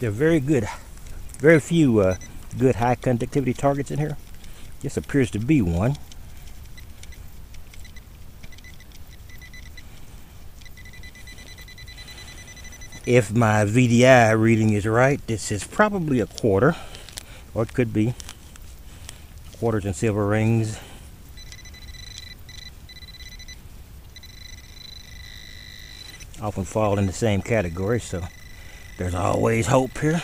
They're very good. Very few good high conductivity targets in here. This appears to be one. If my VDI reading is right, this is probably a quarter, or it could be. Quarters and silver rings. Often fall in the same category, so there's always hope here.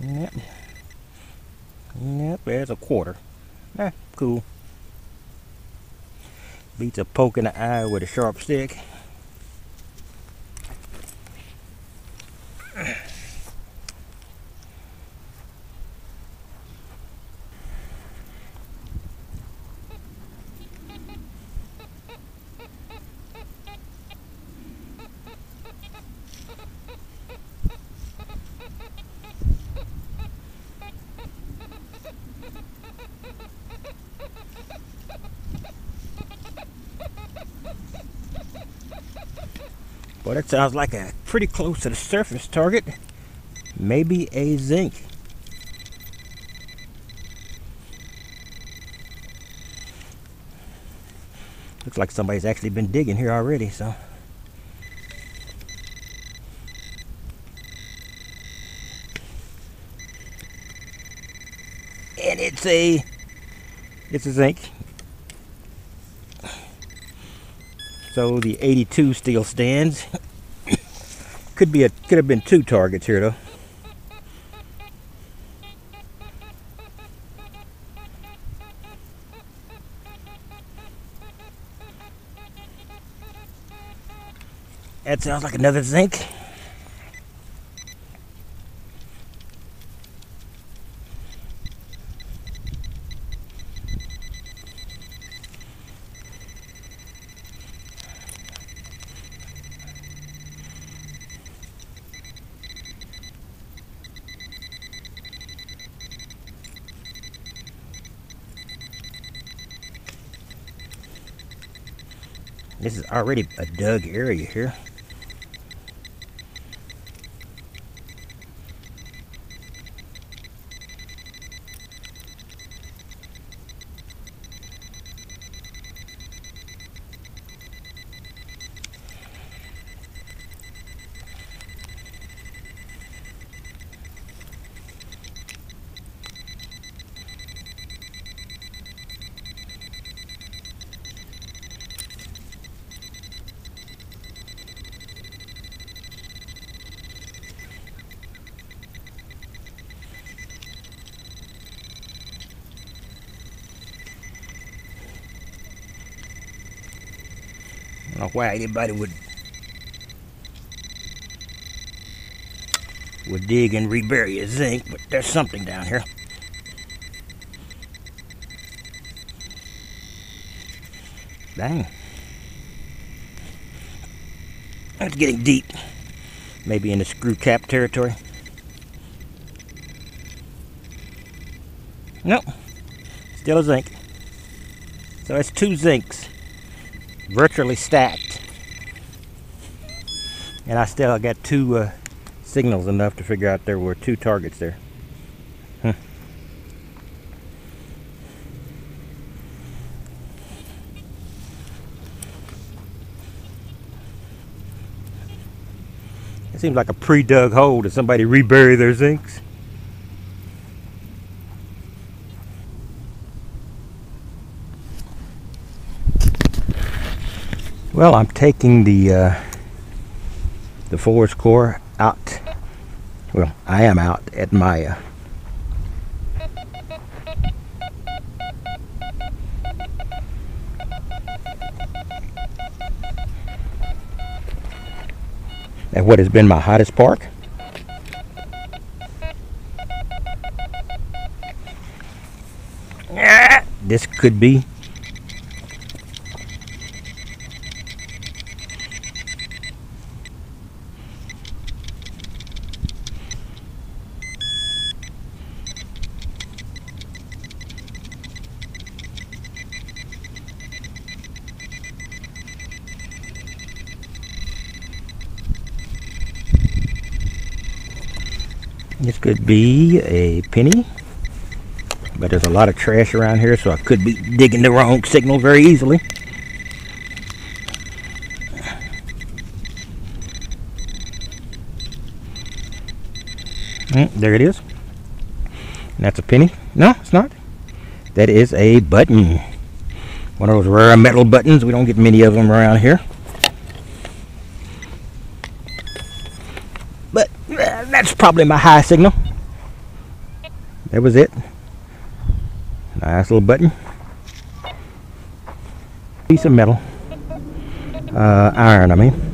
Yep. Yep, there's a quarter. Cool. Beats a poke in the eye with a sharp stick. Well, that sounds like a pretty close to the surface target. Maybe a zinc. Looks like somebody's actually been digging here already, so. And it's a zinc. So the 82 still stands. Could have been two targets here though. That sounds like another zinc. This is already a dug area here. I don't know why anybody would dig and rebury a zinc, but there's something down here. Dang. It's getting deep. Maybe in the screw cap territory. Nope. Still a zinc. So it's two zincs. Virtually stacked. And I still got two signals enough to figure out there were two targets there. It seems like a pre-dug hole. Did somebody rebury their zincs? Well, I'm taking the Fors Core out. Well, I am out at my at what has been my hottest park. This could be This could be a penny, but there's a lot of trash around here, so I could be digging the wrong signal very easily. There it is. And that's a penny. No, it's not. That is a button. One of those rare metal buttons. We don't get many of them around here. But that's probably my high signal. That was it. Nice little button. Piece of metal. Iron, I mean.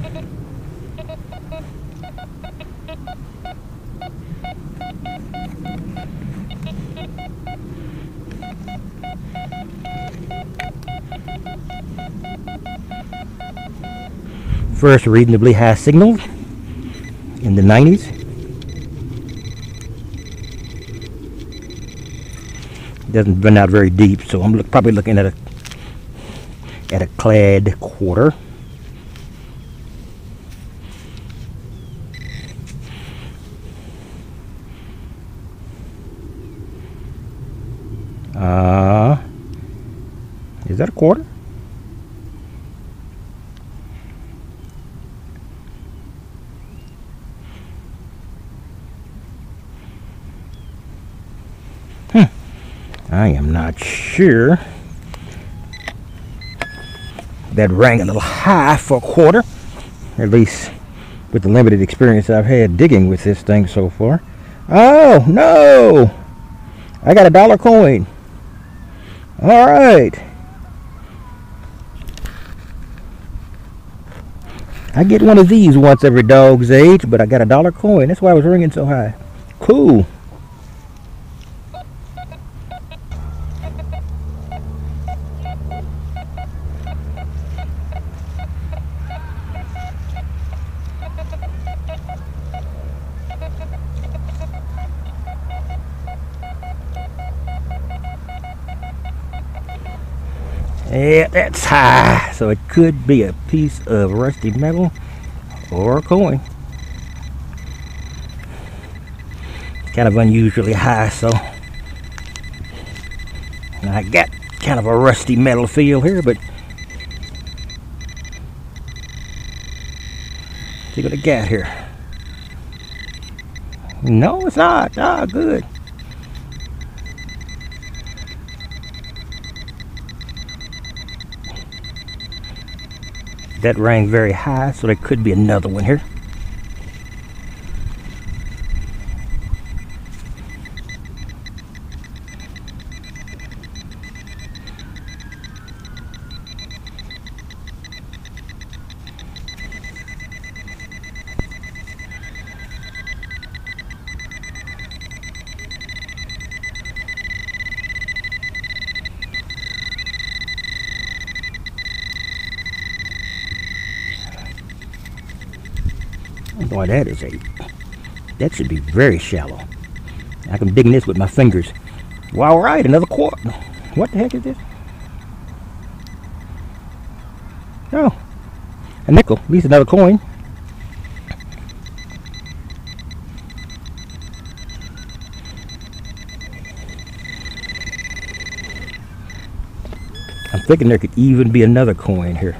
First reasonably high signal in the 90s. Doesn't run out very deep, so I'm probably looking at a clad quarter. Is that a quarter? I am not sure. That rang a little high for a quarter, at least with the limited experience I've had digging with this thing so far. Oh no! I got a dollar coin. All right. I get one of these once every dog's age, but I got a dollar coin. That's why it was ringing so high. Cool. Yeah, that's high, so it could be a piece of rusty metal or a coin. Kind of unusually high, so I got kind of a rusty metal feel here, but see what I got here. No, it's not. Ah, good. That rang very high, so there could be another one here. Boy, that should be very shallow. I can dig in this with my fingers. Well, all right, another quarter. What the heck is this? Oh, a nickel, at least another coin. I'm thinking there could even be another coin here.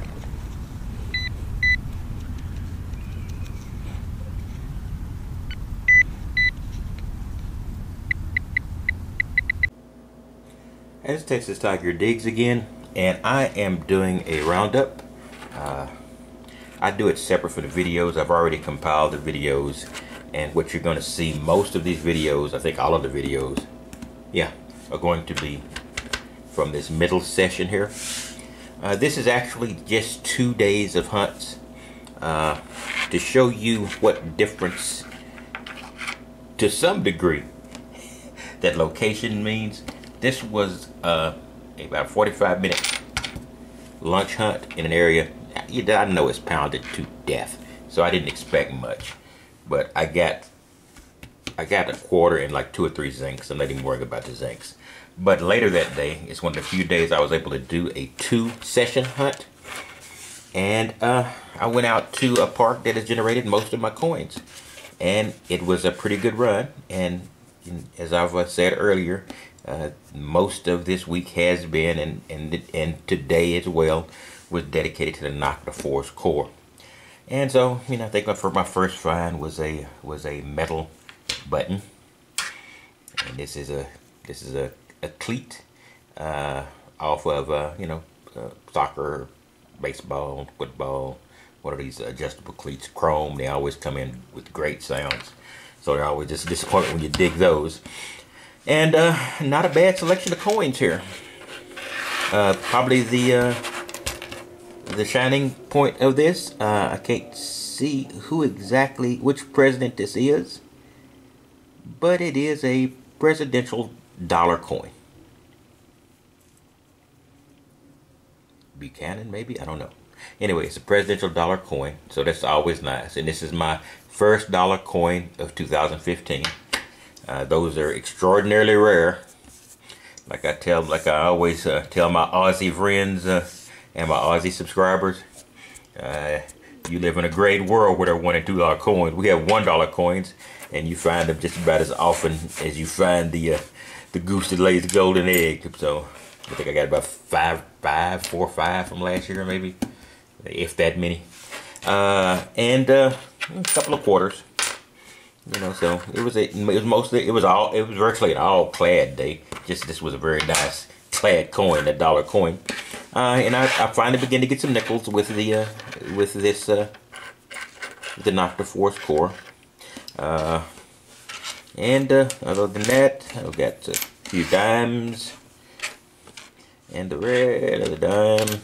As Texas Tiger digs again, and I am doing a roundup. I do it separate from the videos. I've already compiled the videos, and what you're going to see, most of these videos, I think all of the videos, yeah, are going to be from this middle session here. This is actually just 2 days of hunts to show you what difference, to some degree, that location means. This was about 45-minute lunch hunt in an area I know it's pounded to death, so I didn't expect much. But I got a quarter and like 2 or 3 zincs. I'm not even worried about the zincs. But later that day, it's one of the few days I was able to do a 2-session hunt, and I went out to a park that has generated most of my coins. and it was a pretty good run. And as I've said earlier, most of this week has been, and today as well, was dedicated to the Nokta Fors Core. And so, I think my first find was a metal button, and this is a cleat off of soccer, baseball, football. What are these adjustable cleats? Chrome. They always come in with great sounds, so they're always just disappointed when you dig those. And not a bad selection of coins here. Probably the shining point of this. I can't see which president this is, but it is a presidential dollar coin. Buchanan, maybe? I don't know. Anyway, it's a presidential dollar coin, so that's always nice. And this is my first dollar coin of 2015. Those are extraordinarily rare. Like I always tell my Aussie friends and my Aussie subscribers, you live in a great world where there are $1 and $2 coins. We have $1 coins, and you find them just about as often as you find the goose that lays the golden egg. So I think I got about 4 or 5 from last year, maybe, if that many, and a couple of quarters. So it was virtually an all clad day. This was a very nice clad coin, a dollar coin, and I finally began to get some nickels with the Nokta Fors Core, and other than that, I've got a few dimes and the red of the dime,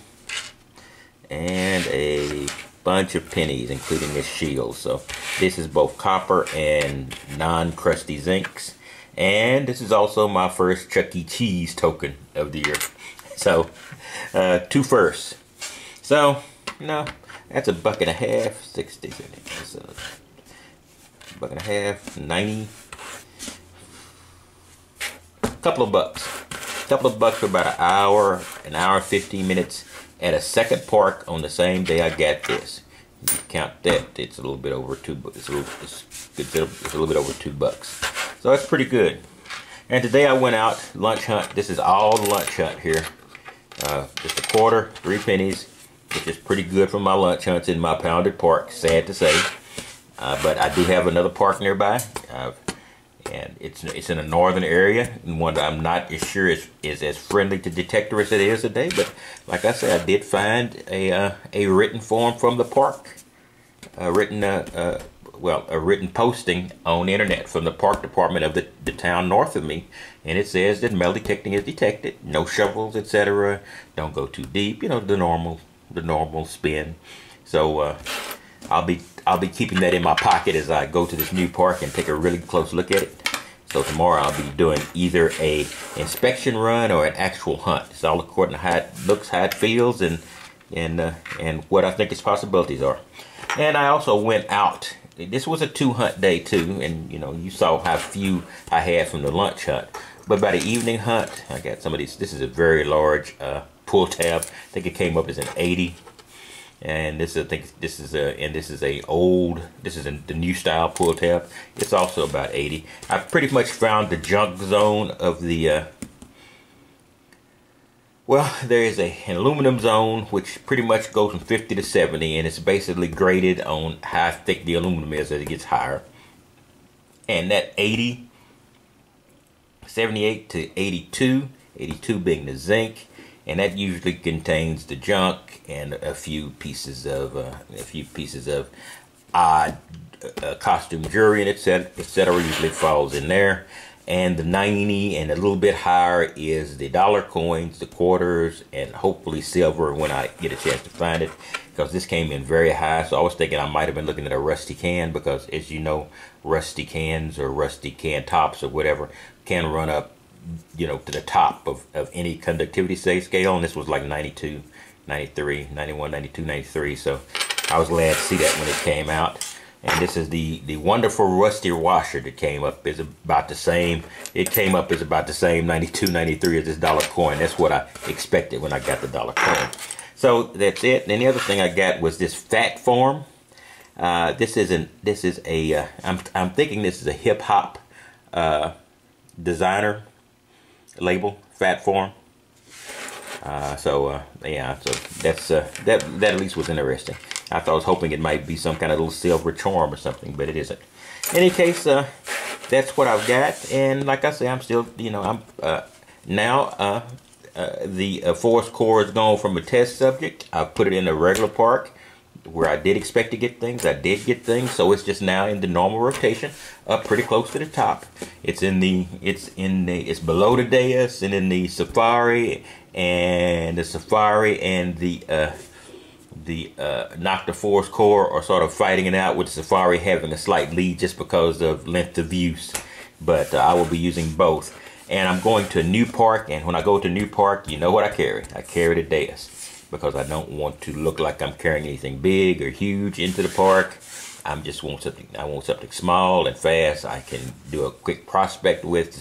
and a bunch of pennies, including this shield. So this is both copper and non-crusty zincs, and this is also my first Chuck E. Cheese token of the year. So 2 firsts. So that's $1.50, 60. That's $1.50, 90. Couple of bucks for about an hour and 15 minutes at a second park on the same day I got this. You count that, it's a little bit over $2. It's a little bit over $2. So that's pretty good. And today I went out lunch hunt. This is all the lunch hunt here. Just a quarter, 3 pennies, which is pretty good for my lunch hunts in my pounded park. Sad to say, but I do have another park nearby. And it's in a northern area, and one that I'm not as sure is as friendly to detector as it is today. But like I said, I did find a written form from the park, a written posting on the internet from the park department of the town north of me, and it says that metal detecting is detected, no shovels, etc. Don't go too deep, the normal spin. So I'll be keeping that in my pocket as I go to this new park and take a really close look at it. So tomorrow I'll be doing either a inspection run or an actual hunt. It's all according to how it looks, how it feels, and what I think its possibilities are. And I also went out. This was a 2-hunt day too, and you saw how few I had from the lunch hunt. But by the evening hunt, I got some of these. This is a very large pull tab. I think it came up as an 80. And this is the new style pull tab. It's also about 80. I've pretty much found the junk zone of the there is an aluminum zone which pretty much goes from 50 to 70, and it's basically graded on how thick the aluminum is as it gets higher. And that 80, 78 to 82 being the zinc. And that usually contains the junk and a few pieces of odd costume jewelry and etc. Usually falls in there. And the 90 and a little bit higher is the dollar coins, the quarters, and hopefully silver when I get a chance to find it, because this came in very high. So I was thinking I might have been looking at a rusty can, because as you know, rusty cans or rusty can tops or whatever can run up to the top of any conductivity scale, and this was like 92, 93, 91, 92, 93, so I was glad to see that when it came out. And this is the wonderful rusty washer that came up is about the same. It came up as about the same 92, 93 as this dollar coin. That's what I expected when I got the dollar coin. So that's it. And the other thing I got was this fat form. This is a I'm thinking this is a hip hop designer label, Fat Form. Yeah, so that's that at least was interesting. I was hoping it might be some kind of little silver charm or something, but it isn't. In any case, that's what I've got, and like I say, I'm still, I'm now the Fors Core is gone from a test subject. I put it in a regular park where I did expect to get things. I did get things, so it's just now in the normal rotation, up pretty close to the top. It's below the dais and in the Safari, and the Nokta Fors Core are sort of fighting it out, with the Safari having a slight lead just because of length of use. But I will be using both. And I'm going to a new park, and when I go to a new park, you know what I carry? I carry the dais, because I don't want to look like I'm carrying anything big or huge into the park. I want something small and fast I can do a quick prospect with to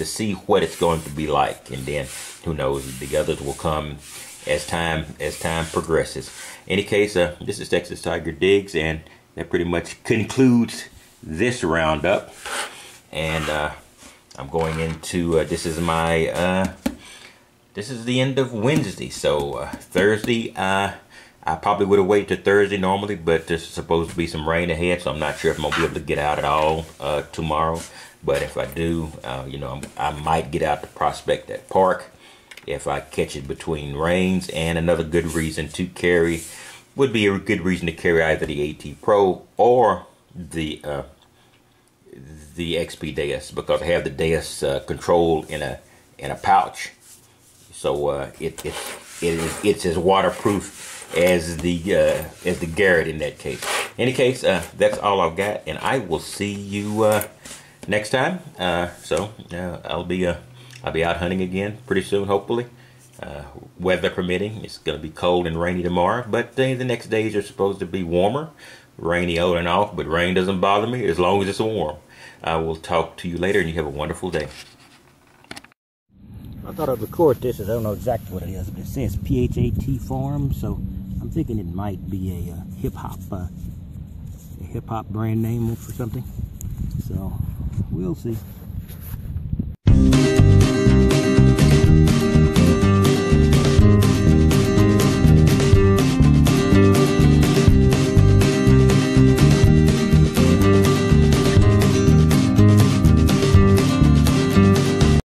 see what it's going to be like, and then who knows, the others will come as time progresses. In any case, this is Texas Tiger Digs, and that pretty much concludes this roundup. And I'm going into this is the end of Wednesday, so Thursday I probably would have waited to Thursday normally, but there's supposed to be some rain ahead, so I'm not sure if I'm gonna be able to get out at all tomorrow. But if I do, I might get out to prospect that park if I catch it between rains. And another good reason to carry would be a good reason to carry either the AT Pro or the XP Dais, because I have the Dais control in a pouch, so it's as waterproof as the Garrett in that case. In any case, that's all I've got, and I will see you next time. I'll be out hunting again pretty soon, hopefully. Weather permitting. It's going to be cold and rainy tomorrow, but the next days are supposed to be warmer, rainy on and off, but rain doesn't bother me as long as it's warm. I will talk to you later, and you have a wonderful day. I thought I'd record this, as I don't know exactly what it is, but it says PHAT Farm, so I'm thinking it might be a hip hop brand name for something. So we'll see.